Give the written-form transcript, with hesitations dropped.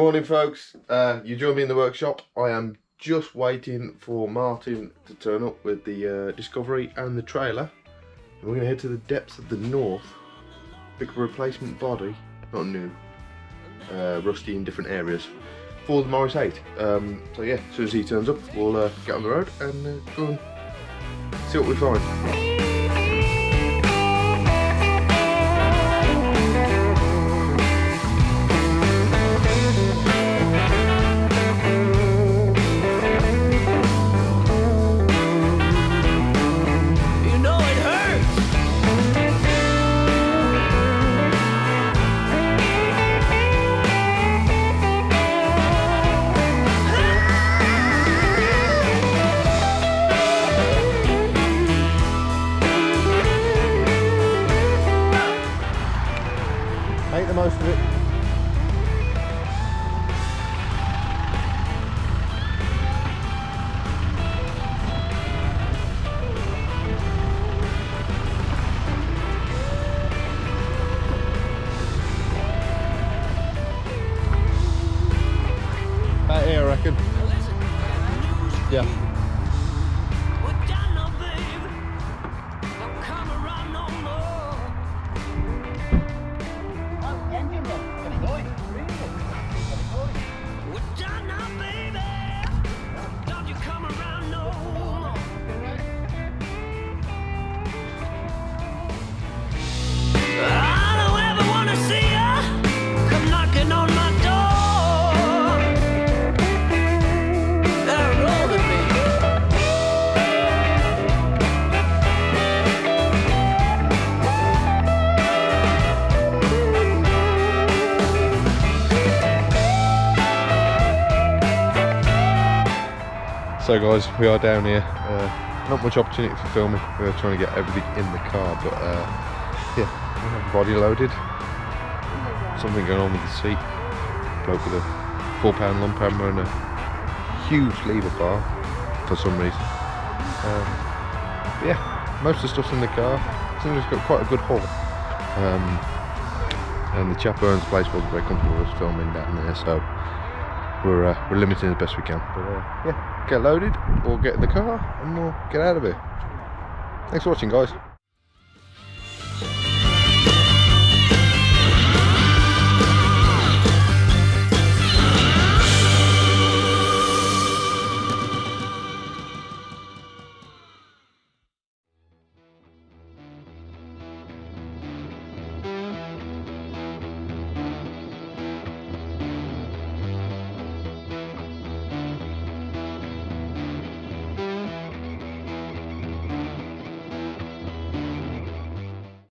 morning, folks. You joined me in the workshop. I am just waiting for Martin to turn up with the Discovery and the trailer. And we're going to head to the depths of the north, pick up a replacement body, not new, rusty in different areas, for the Morris 8. So yeah, as soon as he turns up, we'll get on the road and go and see what we find. Make the most of it. About here, I reckon. Yeah. So guys, we are down here. Not much opportunity for filming. We're trying to get everything in the car, but yeah, we have the body loaded. Something going on with the seat. Bloke with a 4-pound lump hammer and a huge lever bar for some reason. But yeah, most of the stuff's in the car. I think it's got quite a good haul. And the chap owns the place wasn't very comfortable with us filming down there, so we're limiting as best we can. But yeah, get loaded or get in the car and we'll get out of here. Thanks for watching, guys.